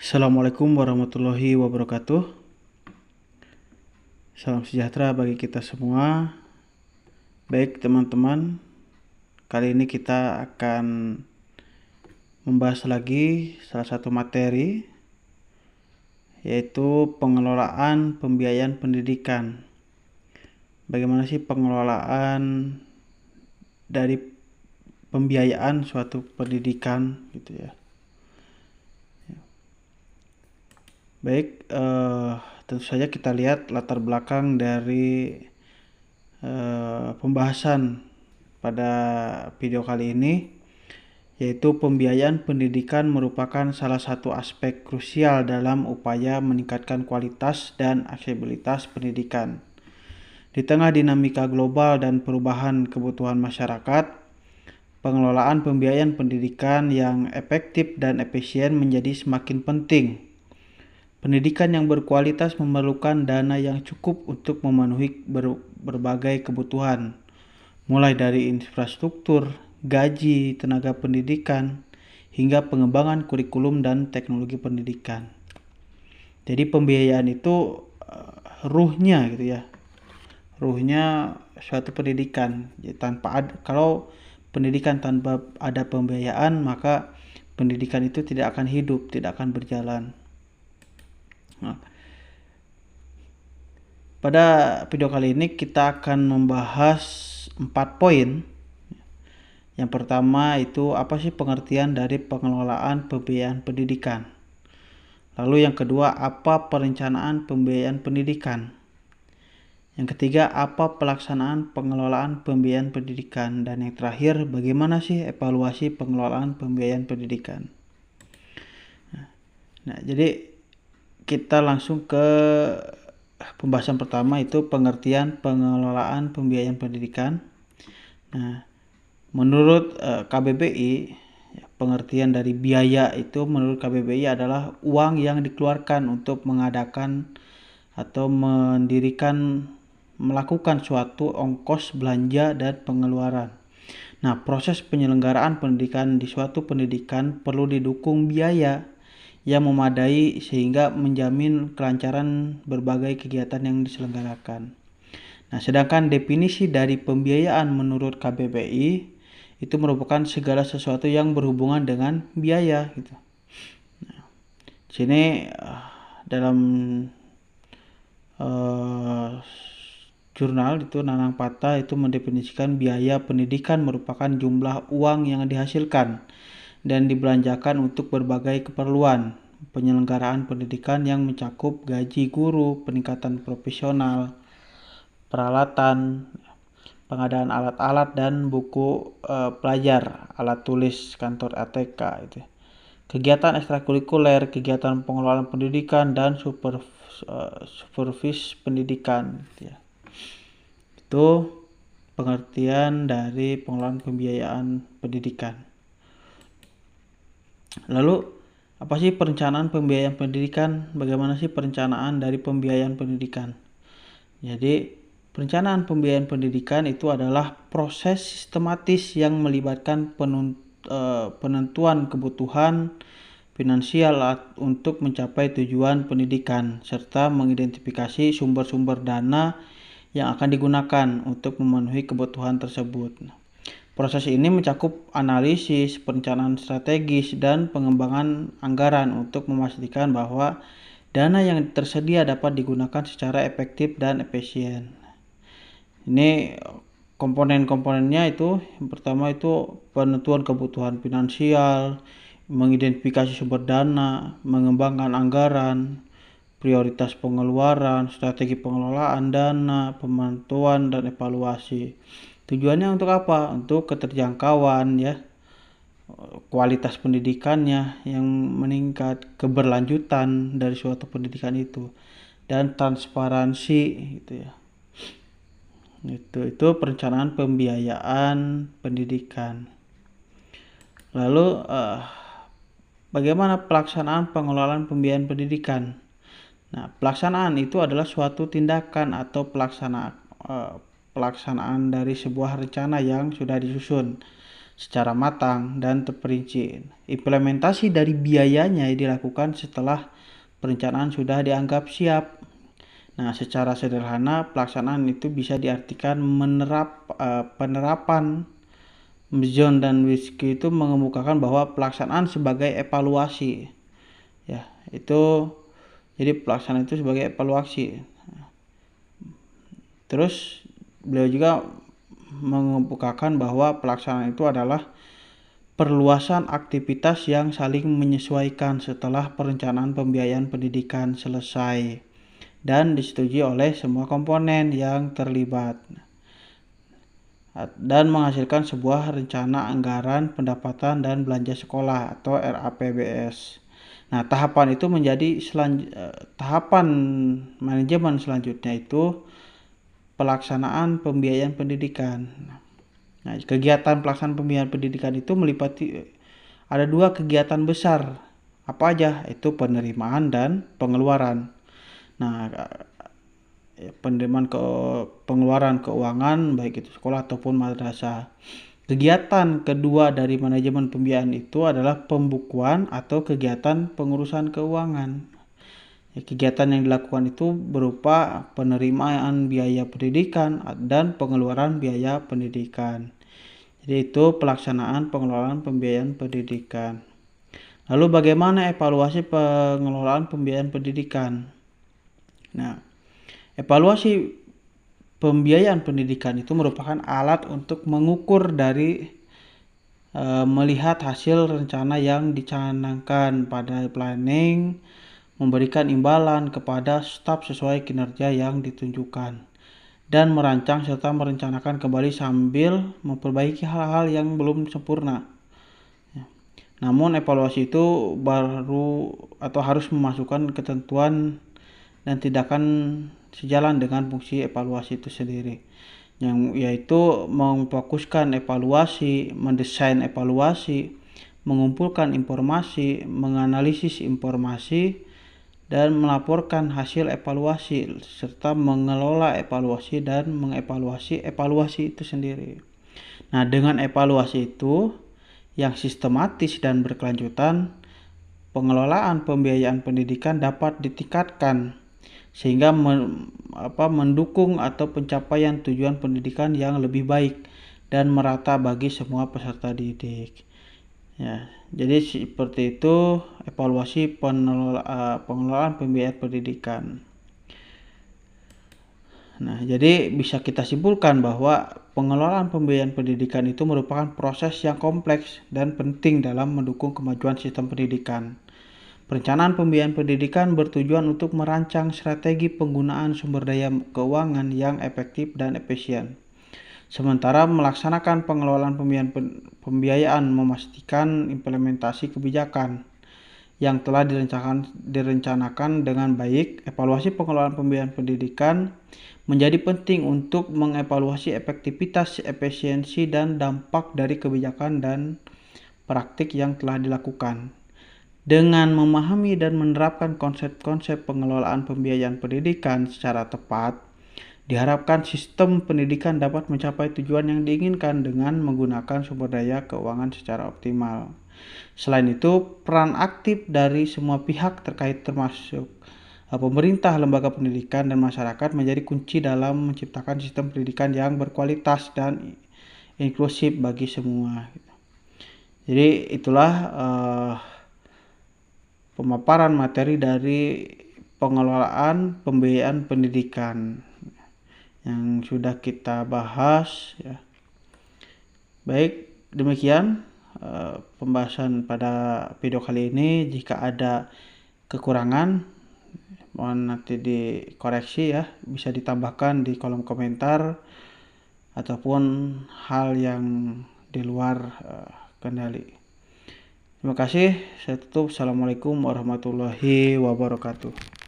Assalamualaikum warahmatullahi wabarakatuh. Salam sejahtera bagi kita semua. Baik teman-teman, kali ini kita akan membahas lagi salah satu materi, yaitu pengelolaan pembiayaan pendidikan. Bagaimana sih pengelolaan dari pembiayaan suatu pendidikan gitu ya. Baik, tentu saja kita lihat latar belakang dari pembahasan pada video kali ini, yaitu pembiayaan pendidikan merupakan salah satu aspek krusial dalam upaya meningkatkan kualitas dan aksesibilitas pendidikan. Di tengah dinamika global dan perubahan kebutuhan masyarakat, pengelolaan pembiayaan pendidikan yang efektif dan efisien menjadi semakin penting. Pendidikan yang berkualitas memerlukan dana yang cukup untuk memenuhi berbagai kebutuhan, mulai dari infrastruktur, gaji, tenaga pendidikan, hingga pengembangan kurikulum dan teknologi pendidikan. Jadi pembiayaan itu ruhnya gitu ya. Ruhnya suatu pendidikan. Jadi kalau pendidikan tanpa ada pembiayaan, maka pendidikan itu tidak akan hidup, tidak akan berjalan. Nah, pada video kali ini kita akan membahas 4 poin. Yang pertama itu apa sih pengertian dari pengelolaan pembiayaan pendidikan. Lalu yang kedua, apa perencanaan pembiayaan pendidikan. Yang ketiga, apa pelaksanaan pengelolaan pembiayaan pendidikan. Dan yang terakhir, bagaimana sih evaluasi pengelolaan pembiayaan pendidikan. Nah, jadi kita langsung ke pembahasan pertama, itu pengertian pengelolaan pembiayaan pendidikan. Nah, menurut KBBI, pengertian dari biaya itu menurut KBBI adalah uang yang dikeluarkan untuk mengadakan atau melakukan suatu ongkos belanja dan pengeluaran. Nah, proses penyelenggaraan pendidikan di suatu pendidikan perlu didukung biaya yang memadai sehingga menjamin kelancaran berbagai kegiatan yang diselenggarakan. Nah, sedangkan definisi dari pembiayaan menurut KBBI itu merupakan segala sesuatu yang berhubungan dengan biaya gitu. Nah, di sini dalam jurnal itu Nanang Pata itu mendefinisikan biaya pendidikan merupakan jumlah uang yang dihasilkan dan dibelanjakan untuk berbagai keperluan penyelenggaraan pendidikan yang mencakup gaji guru, peningkatan profesional, peralatan, pengadaan alat-alat dan buku pelajar, alat tulis kantor ATK itu. Kegiatan ekstrakurikuler, kegiatan pengelolaan pendidikan dan supervis pendidikan gitu ya. Itu pengertian dari pengelolaan pembiayaan pendidikan. Lalu, apa sih perencanaan pembiayaan pendidikan? Bagaimana sih perencanaan dari pembiayaan pendidikan? Jadi, perencanaan pembiayaan pendidikan itu adalah proses sistematis yang melibatkan penentuan kebutuhan finansial untuk mencapai tujuan pendidikan, serta mengidentifikasi sumber-sumber dana yang akan digunakan untuk memenuhi kebutuhan tersebut. Proses ini mencakup analisis, perencanaan strategis, dan pengembangan anggaran untuk memastikan bahwa dana yang tersedia dapat digunakan secara efektif dan efisien. Ini komponen-komponennya itu, yang pertama itu penentuan kebutuhan finansial, mengidentifikasi sumber dana, mengembangkan anggaran, prioritas pengeluaran, strategi pengelolaan dana, pemantauan dan evaluasi. Tujuannya untuk apa? Untuk keterjangkauan ya, kualitas pendidikannya yang meningkat, keberlanjutan dari suatu pendidikan itu, dan transparansi gitu ya. Itu perencanaan pembiayaan pendidikan. Lalu bagaimana pelaksanaan pengelolaan pembiayaan pendidikan? Nah, pelaksanaan itu adalah suatu tindakan atau pelaksanaan dari sebuah rencana yang sudah disusun. secara matang dan terperinci. Implementasi dari biayanya dilakukan setelah perencanaan sudah dianggap siap. Nah, secara sederhana pelaksanaan itu bisa diartikan penerapan John dan Whisky itu mengemukakan bahwa pelaksanaan sebagai evaluasi. Ya, itu jadi pelaksanaan itu sebagai evaluasi. Terus beliau juga mengemukakan bahwa pelaksanaan itu adalah perluasan aktivitas yang saling menyesuaikan setelah perencanaan pembiayaan pendidikan selesai dan disetujui oleh semua komponen yang terlibat dan menghasilkan sebuah rencana anggaran pendapatan dan belanja sekolah atau RAPBS. Nah, tahapan itu menjadi tahapan manajemen selanjutnya itu pelaksanaan pembiayaan pendidikan. Nah, kegiatan pelaksanaan pembiayaan pendidikan itu meliputi ada 2 kegiatan besar. Apa aja? Itu penerimaan dan pengeluaran. Nah, penerimaan pengeluaran keuangan baik itu sekolah ataupun madrasah. Kegiatan kedua dari manajemen pembiayaan itu adalah pembukuan atau kegiatan pengurusan keuangan. Kegiatan yang dilakukan itu berupa penerimaan biaya pendidikan dan pengeluaran biaya pendidikan. Jadi itu pelaksanaan pengelolaan pembiayaan pendidikan. Lalu bagaimana evaluasi pengelolaan pembiayaan pendidikan? Nah, evaluasi pembiayaan pendidikan itu merupakan alat untuk mengukur dari melihat hasil rencana yang dicanangkan pada planning, memberikan imbalan kepada staf sesuai kinerja yang ditunjukkan, dan merancang serta merencanakan kembali sambil memperbaiki hal-hal yang belum sempurna. Namun evaluasi itu harus memasukkan ketentuan dan tindakan sejalan dengan fungsi evaluasi itu sendiri, yaitu memfokuskan evaluasi, mendesain evaluasi, mengumpulkan informasi, menganalisis informasi, dan melaporkan hasil evaluasi, serta mengelola evaluasi dan mengevaluasi evaluasi itu sendiri. Nah, dengan evaluasi itu yang sistematis dan berkelanjutan, pengelolaan pembiayaan pendidikan dapat ditingkatkan sehingga mendukung atau pencapaian tujuan pendidikan yang lebih baik dan merata bagi semua peserta didik. Ya, jadi seperti itu evaluasi pengelolaan pembiayaan pendidikan. Nah, jadi bisa kita simpulkan bahwa pengelolaan pembiayaan pendidikan itu merupakan proses yang kompleks dan penting dalam mendukung kemajuan sistem pendidikan. Perencanaan pembiayaan pendidikan bertujuan untuk merancang strategi penggunaan sumber daya keuangan yang efektif dan efisien. Sementara melaksanakan pengelolaan pembiayaan memastikan implementasi kebijakan yang telah direncanakan dengan baik. Evaluasi pengelolaan pembiayaan pendidikan menjadi penting untuk mengevaluasi efektivitas, efisiensi, dan dampak dari kebijakan dan praktik yang telah dilakukan. Dengan memahami dan menerapkan konsep-konsep pengelolaan pembiayaan pendidikan secara tepat, diharapkan sistem pendidikan dapat mencapai tujuan yang diinginkan dengan menggunakan sumber daya keuangan secara optimal. Selain itu, peran aktif dari semua pihak terkait termasuk pemerintah, lembaga pendidikan, dan masyarakat menjadi kunci dalam menciptakan sistem pendidikan yang berkualitas dan inklusif bagi semua. Jadi itulah pemaparan materi dari pengelolaan pembiayaan pendidikan yang sudah kita bahas ya. Baik, demikian pembahasan pada video kali ini. Jika ada kekurangan mohon nanti dikoreksi ya, bisa ditambahkan di kolom komentar ataupun hal yang di luar kendali. Terima kasih, saya tutup. Assalamualaikum warahmatullahi wabarakatuh.